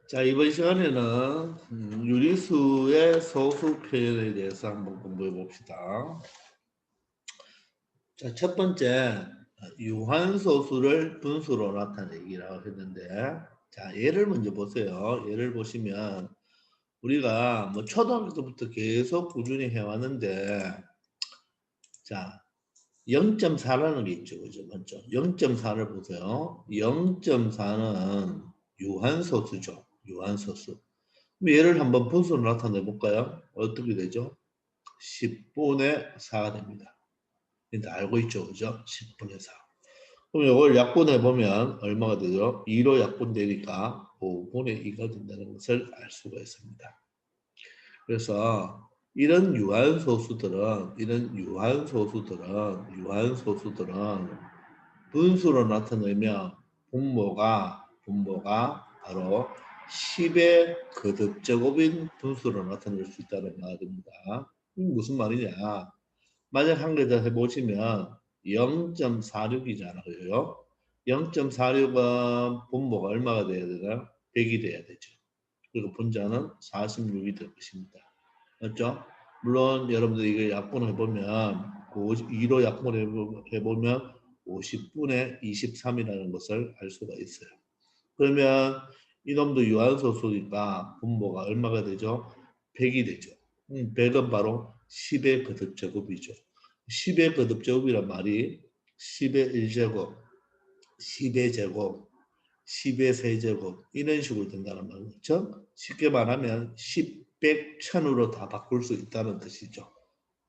자, 이번 시간에는 유리수의 소수 표현에 대해서 한번 공부해 봅시다. 자, 첫 번째, 유한소수를 분수로 나타내기라고 했는데, 자, 예를 먼저 보세요. 예를 보시면, 우리가 뭐 초등학교 때부터 계속 꾸준히 해왔는데, 자, 0.4라는 게 있죠. 그죠? 먼저 0.4를 보세요. 0.4는 유한소수죠. 유한소수. 얘를 한번 분수로 나타내 볼까요? 어떻게 되죠? 10분의 4가 됩니다. 일단 알고 있죠, 그죠? 10분의 4. 그럼 이걸 약분해 보면 얼마가 되죠? 2로 약분되니까 5분의 2가 된다는 것을 알 수가 있습니다. 그래서 이런 유한소수들은 분수로 나타내면 분모가 바로 10의 거듭제곱인 분수로 나타낼 수 있다는 말입니다. 무슨 말이냐? 만약 한 개 더 해보시면 0.46이잖아요. 0.46은 분모가 얼마가 돼야 되나? 100이 돼야 되죠. 그리고 분자는 46이 될 것입니다. 맞죠? 물론 여러분들 이거 약분해보면 2로 약분해보면 50분의 23이라는 것을 알 수가 있어요. 그러면 이놈도 유한소수니까 분모가 얼마가 되죠? 100이 되죠. 100은 바로 10의 거듭제곱이죠. 10의 거듭제곱이란 말이 10의 1제곱, 10의 제곱, 10의 세제곱 이런 식으로 된다는 말이죠. 쉽게 말하면 10, 100, 1000으로 다 바꿀 수 있다는 뜻이죠.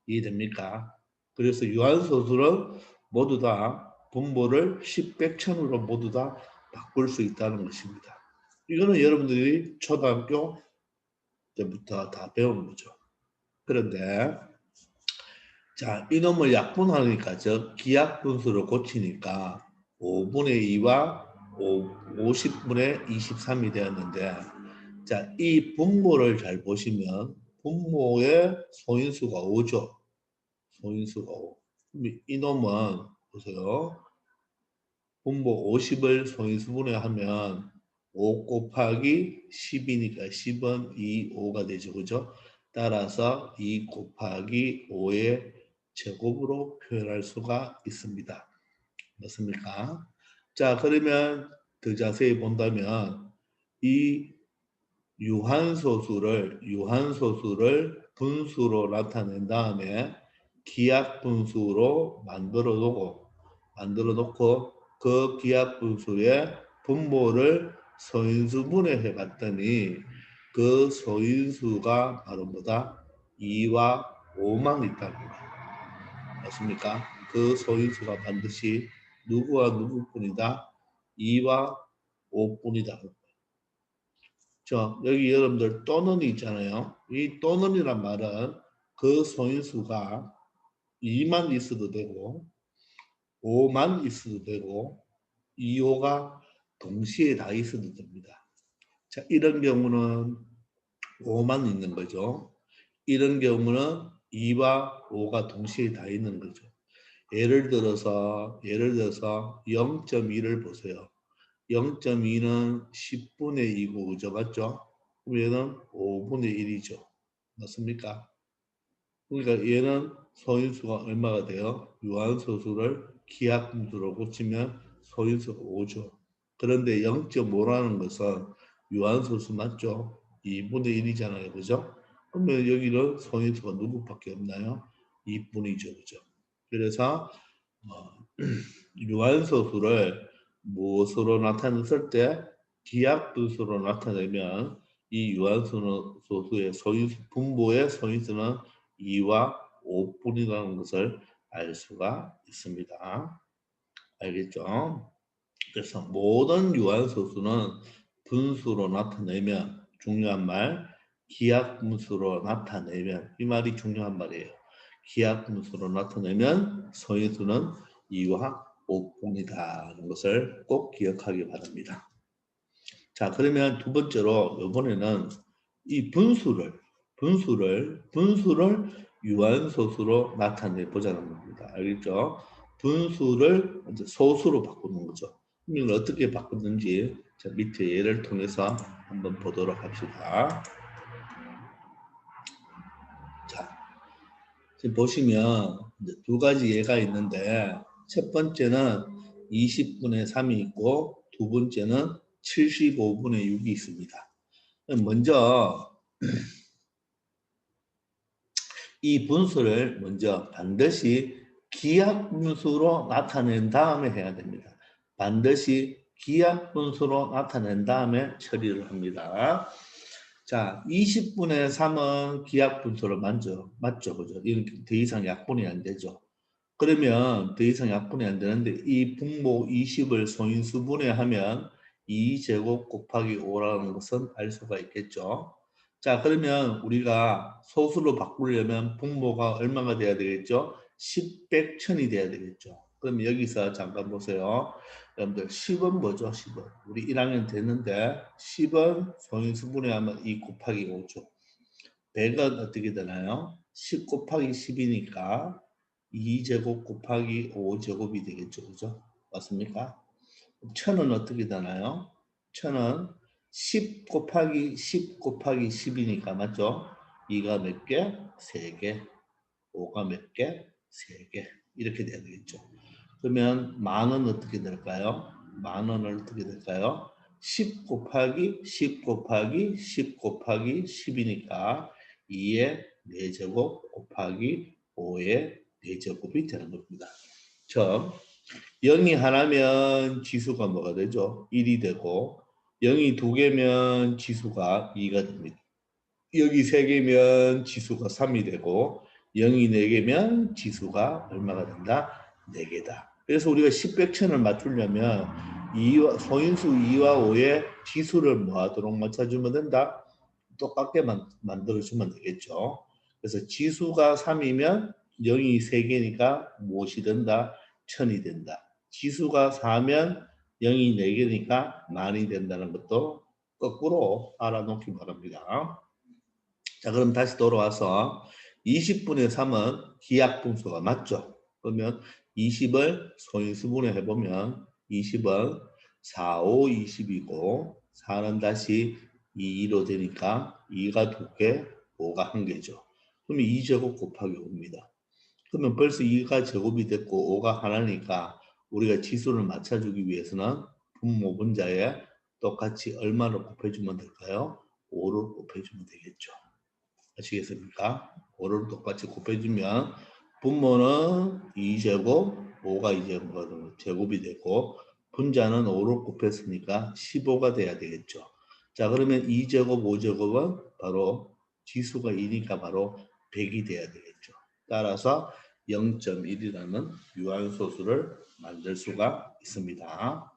이해됩니까? 그래서 유한소수는 모두 다 분모를 10, 100, 1000으로 모두 다 바꿀 수 있다는 것입니다. 이거는 여러분들이 초등학교 때부터 다 배운 거죠. 그런데 자, 이놈을 약분하니까 즉 기약분수로 고치니까 5분의 2와 50분의 23이 되었는데 자, 이 분모를 잘 보시면 분모의 소인수가 5죠. 소인수가 5. 이놈은 보세요. 분모 50을 소인수분해하면 5 곱하기 10이니까 10은 2, 5가 되죠. 그죠? 따라서 2 곱하기 5의 제곱으로 표현할 수가 있습니다. 맞습니까? 자, 그러면 더 자세히 본다면 이 유한소수를 분수로 나타낸 다음에 기하분수로 만들어 놓고 그 기하분수의 분모를 소인수분해해 봤더니 그 소인수가 바로 뭐다? 2와 5만 있다는 거예요. 맞습니까? 그 소인수가 반드시 누구와 누구뿐이다? 2와 5뿐이다. 여기 여러분들 또는이 있잖아요. 이 또는이란 말은 그 소인수가 2만 있어도 되고 5만 있어도 되고 2, 5가 동시에 다 있어도 됩니다. 자, 이런 경우는 5만 있는 거죠. 이런 경우는 2와 5가 동시에 다 있는 거죠. 예를 들어서 0.2를 보세요. 0.2는 10분의 2고 그죠? 맞죠? 그럼 얘는 5분의 1이죠. 맞습니까? 그러니까 얘는 소인수가 얼마가 돼요? 유한소수를 기하분수로 고치면 소인수가 5죠. 그런데 0.5라는 것은 유한소수 맞죠? 2분의 1이잖아요. 그죠? 그러면 여기는 소인수가 누구밖에 없나요? 2분이죠. 그죠? 그래서 유한소수를 무엇으로 나타냈을 때 기하분수로 나타내면 이 유한소수의 소인수 분모의 소인수는 2와 5분이라는 것을 알 수가 있습니다. 알겠죠? 그래서 모든 유한소수는 분수로 나타내면 중요한 말 기하분수로 나타내면 이 말이 중요한 말이에요. 기하분수로 나타내면 소인수는 2와 5분이다는 것을 꼭 기억하기 바랍니다. 자, 그러면 두 번째로 이번에는 이 분수를 유한소수로 나타내 보자는 겁니다. 알겠죠? 분수를 이제 소수로 바꾸는 거죠. 이걸 어떻게 바꾸는지 자, 밑에 예를 통해서 한번 보도록 합시다. 자, 지금 보시면 이제 두 가지 예가 있는데 첫 번째는 20분의 3이 있고 두 번째는 75분의 6이 있습니다. 먼저 이 분수를 먼저 반드시 기하분수로 나타낸 다음에 해야 됩니다. 반드시 기하분수로 나타낸 다음에 처리를 합니다. 자, 20분의 3은 기하분수로 맞죠? 그죠? 이건 더 이상 약분이 안 되죠. 그러면 더 이상 약분이 안 되는데 이 분모 20을 소인수분해 하면 2제곱 곱하기 5라는 것은 알 수가 있겠죠. 자, 그러면 우리가 소수로 바꾸려면 분모가 얼마가 돼야 되겠죠? 10, 100, 1000이 돼야 되겠죠. 그럼 여기서 잠깐 보세요. 여러분들 10은 뭐죠? 10은. 우리 1학년 됐는데 10은 소인수분해 하면 2 곱하기 5죠. 100은 어떻게 되나요? 10 곱하기 10이니까 2제곱 곱하기 5제곱이 되겠죠. 그죠? 맞습니까? 1000은 어떻게 되나요? 1000은 10 곱하기 10 곱하기 10이니까 맞죠? 2가 몇 개? 3개. 5가 몇 개? 3개. 이렇게 돼야 되겠죠. 그러면 만은 어떻게 될까요? 만원은 어떻게 될까요? 10 곱하기 10 곱하기 10 곱하기 10이니까 2의 4제곱 곱하기 5의 4제곱이 되는 겁니다. 즉 0이 하나면 지수가 뭐가 되죠? 1이 되고 0이 2개면 지수가 2가 됩니다. 여기 3개면 지수가 3이 되고 0이 4개면 지수가 얼마가 된다? 4개다. 그래서 우리가 10, 100, 1000을 맞추려면 소인수 2와 5의 지수를 뭐하도록 맞춰주면 된다? 똑같게 만들어주면 되겠죠. 그래서 지수가 3이면 0이 3개니까 무엇이 된다? 1000이 된다. 지수가 4면 0이 4개니까 만이 된다는 것도 거꾸로 알아놓기 바랍니다. 자, 그럼 다시 돌아와서 20분의 3은 기하분수가 맞죠? 그러면 20을 소인수분해 해보면 20은 4, 5, 20이고 4는 다시 2로 되니까 2가 2개, 5가 1개죠. 그러면 2제곱 곱하기 5입니다. 그러면 벌써 2가 제곱이 됐고 5가 하나니까 우리가 지수를 맞춰주기 위해서는 분모 분자에 똑같이 얼마를 곱해주면 될까요? 5를 곱해주면 되겠죠. 아시겠습니까? 5를 똑같이 곱해주면 분모는 2제곱, 5가 이제 제곱이 되고 분자는 5를 곱했으니까 15가 돼야 되겠죠. 자, 그러면 2제곱, 5제곱은 바로 지수가 2니까 바로 100이 돼야 되겠죠. 따라서 0.1이라는 유한소수를 만들 수가 있습니다.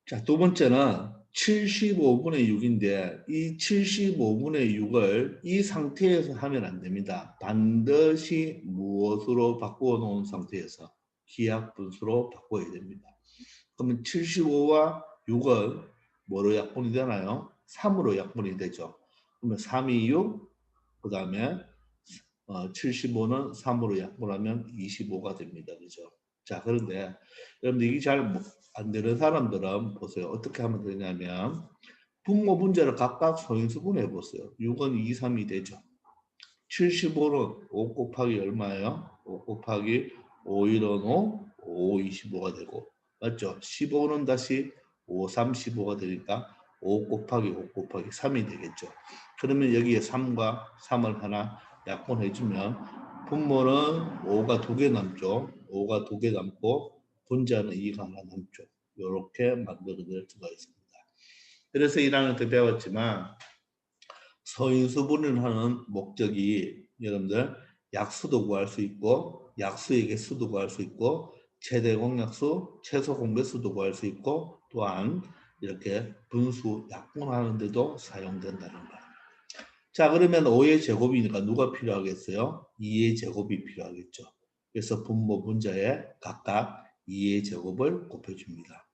자, 두 번째는 75분의 6인데 이 75분의 6을 이 상태에서 하면 안 됩니다. 반드시 무엇으로 바꾸어 놓은 상태에서 기하분수로 바꿔야 됩니다. 그러면 75와 6은 뭐로 약분이 되나요? 3으로 약분이 되죠. 그러면 3이 6, 그 다음에 75는 3으로 약분하면 25가 됩니다. 그죠? 자, 그런데 여러분들 이게 잘 안 되는 사람들은 보세요. 어떻게 하면 되냐면 분모 분자를 각각 소인수분해 보세요. 6은 2, 3이 되죠. 75는 5 곱하기 얼마예요? 5 곱하기 5, 1은 5, 5, 25가 되고 맞죠? 15는 다시 5, 3, 15가 되니까 5 곱하기 5 곱하기 3이 되겠죠. 그러면 여기에 3과 3을 하나 약분해주면 분모는 5가 2개 남죠. 5가 2개 남고 분자는 2가 하나 남죠. 이렇게 만들어낼 수가 있습니다. 그래서 1학년 때 배웠지만 서인수분을 하는 목적이 여러분들 약수도 구할 수 있고 약수에게 수도 구할 수 있고 최대 공약수, 최소 공배수도 구할 수 있고 또한 이렇게 분수 약분하는 데도 사용된다는 거예요. 자, 그러면 5의 제곱이니까 누가 필요하겠어요? 2의 제곱이 필요하겠죠. 그래서 분모 분자에 각각 2의 제곱을 곱해줍니다.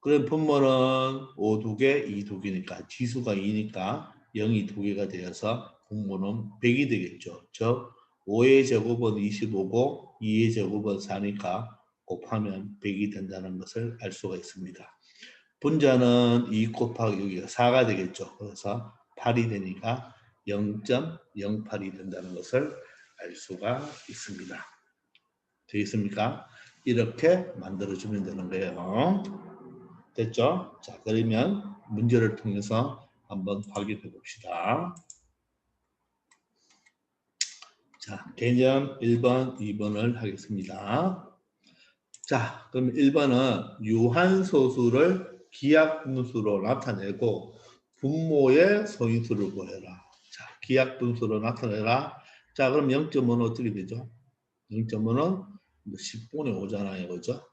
그럼 분모는 5 2개, 2 2개니까 지수가 2니까 0이 2개가 되어서 분모는 100이 되겠죠. 즉 5의 제곱은 25고 2의 제곱은 4니까 곱하면 100이 된다는 것을 알 수가 있습니다. 분자는 2 곱하기 여기가 4가 되겠죠. 그래서 8이 되니까 0.08이 된다는 것을 알 수가 있습니다. 되겠습니까? 이렇게 만들어주면 되는 거예요. 됐죠? 자, 그러면 문제를 통해서 한번 확인해 봅시다. 자, 개념 1번, 2번을 하겠습니다. 자, 그럼 1번은 유한소수를 기하분수로 나타내고 분모의 소인수를 구해라. 자, 기하분수로 나타내라. 자, 그럼 0.5는 어떻게 되죠? 0.5는 10분의 5잖아요. 그죠?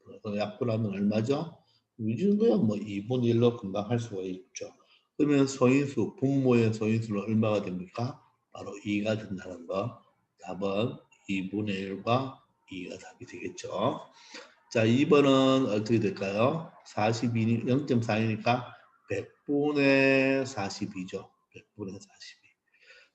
10분의 5. 약분하면 얼마죠? 이 정도야 뭐 2분의 1로 금방 할 수가 있죠. 그러면 소인수, 분모의 소인수는 얼마가 됩니까? 바로 2가 된다는 거. 답은 2분의 1과 2가 답이 되겠죠. 자, 2번은 어떻게 될까요? 42, 0.4이니까 100분의 42죠. 100분의 42.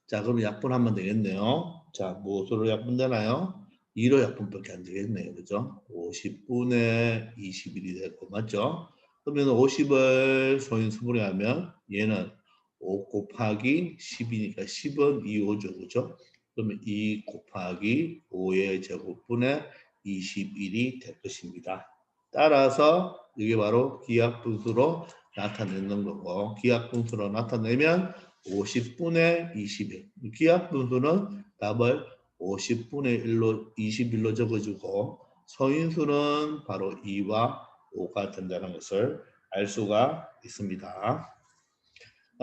자, 그럼 약분하면 되겠네요. 자, 무엇으로 약분되나요? 2로 약분밖에 안 되겠네요. 그죠? 50분의 21이 되고, 맞죠? 그러면 50을 소인수분해 하면 얘는 5 곱하기 10이니까 10은 2호죠. 그죠? 그러면 2 곱하기 5의 제곱분의 21이 될 것입니다. 따라서 이게 바로 기하분수로 나타내는 거고, 기하분수로 나타내면 50분의 21. 기하분수는 답을 50분의 1로 21로 적어주고 소인수는 바로 2와 5가 된다는 것을 알 수가 있습니다.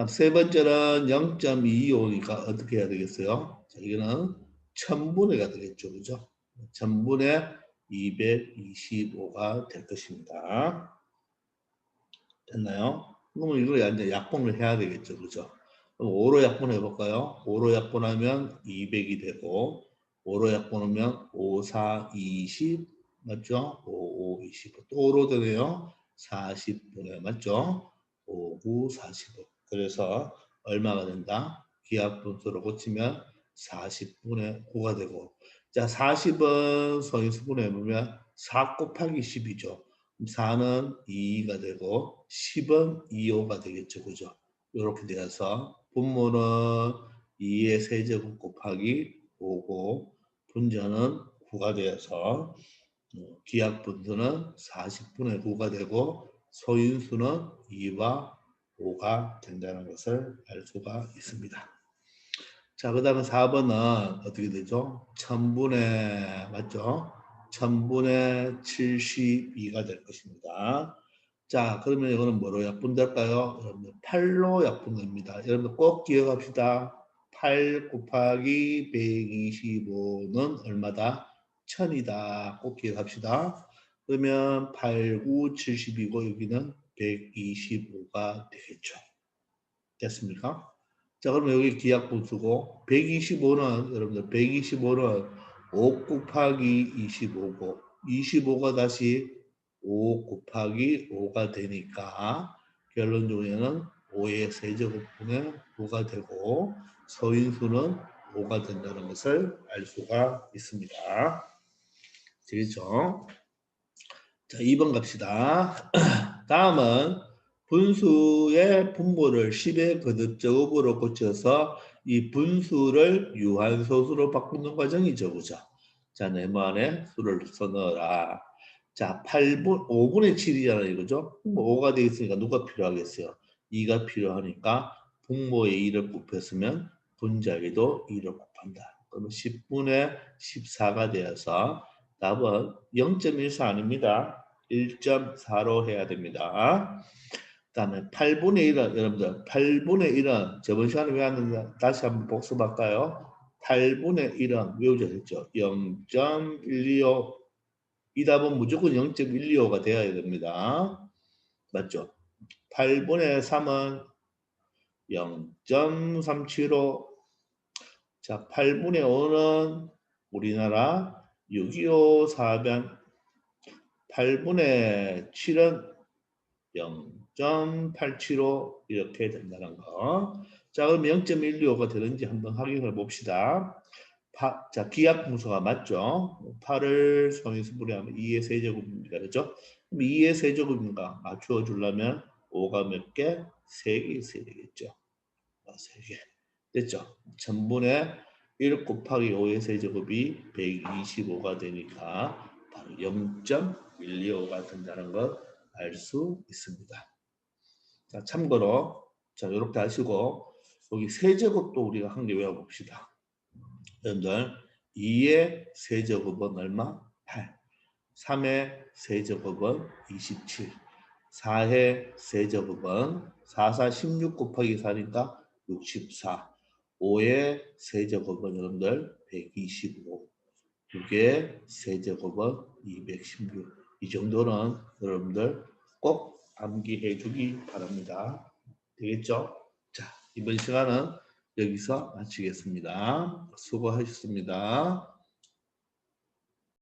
세 번째는 0.225니까 어떻게 해야 되겠어요? 자, 이거는 1000분의가 되겠죠. 그죠? 1000분의 225가 될 것입니다. 됐나요? 그러면 이걸 이제 약분을 해야 되겠죠. 그죠? 그럼 5로 약분해 볼까요? 5로 약분하면 200이 되고 5로 약분하면 5, 4, 20 맞죠? 5, 5, 25 또 5로 되네요. 40분의 맞죠? 5, 9, 45 그래서 얼마가 된다? 기하분수로 고치면 40분의 9가 되고 자 40은 소인수분해 보면 4 곱하기 10이죠. 4는 2가 되고 10은 2호가 되겠죠. 그죠? 이렇게 되어서 분모는 2의 세제곱 곱하기 5고 분자는 9가 되어서 기하분수는 40분의 9가 되고 소인수는 2와 5가 된다는 것을 알 수가 있습니다. 자, 그 다음에 4번은 어떻게 되죠? 1000분의, 맞죠? 1000분의 72가 될 것입니다. 자, 그러면 이거는 뭐로 약분될까요? 여러분들 8로 약분됩니다. 여러분들 꼭 기억합시다. 8 곱하기 125는 얼마다? 1000이다. 꼭 기억합시다. 그러면 8, 9, 70이고 여기는 125가 되겠죠. 됐습니까? 자, 그러면 여기 기하분수고 125는 여러분들 125는 5 곱하기 25고 25가 다시 5 곱하기 5가 되니까 결론적으로는 5의 세제곱분의 9가 되고 소인수는 5가 된다는 것을 알 수가 있습니다. 되겠죠? 자, 2번 갑시다. 다음은 분수의 분모를 10의 거듭제곱으로 고쳐서 이 분수를 유한소수로 바꾸는 과정이죠. 그죠? 자, 네모안에 수를 써넣어라. 자, 5분의 7이잖아요. 이거죠? 5가 되어 있으니까 누가 필요하겠어요? 2가 필요하니까 분모에 2를 곱했으면 분자에도 2를 곱한다. 그러면 10분의 14가 되어서 답은 0.14 아닙니다. 1.4로 해야 됩니다. 그 다음에 8분의 1은 여러분들 8분의 1은 저번 시간에 외웠는데 다시 한번 복습할까요? 8분의 1은 외우자 했죠. 0.125 이 답은 무조건 0.125가 되어야 됩니다. 맞죠? 8분의 3은 0.375 자, 8분의 5는 우리나라 6.25 사변 8분의 7은 0.875 이렇게 된다는 거. 자, 그럼 0.125가 되는지 한번 확인해 봅시다. 자, 기하분수가 맞죠? 8을 소인수분해하면 2의 세제곱입니다. 그렇죠? 그럼 2의 세제곱인가? 맞추어 주려면 5가 몇 개? 3개 있어야 되겠죠. 3개. 됐죠? 전분의 1 곱하기 5의 세제곱이 125가 되니까 바로 0.125가 된다는 걸 알 수 있습니다. 자, 참고로 자 이렇게 하시고 여기 세제곱도 우리가 한 개 외워봅시다. 여러분들 2의 세제곱은 얼마? 8. 3의 세제곱은 27. 4의 세제곱은 4, 4, 16 곱하기 4니까 64. 5의 세제곱은 여러분들 125. 6의 세제곱은 216. 이 정도는 여러분들 꼭 암기해 주기 바랍니다. 되겠죠? 자, 이번 시간은 여기서 마치겠습니다. 수고하셨습니다.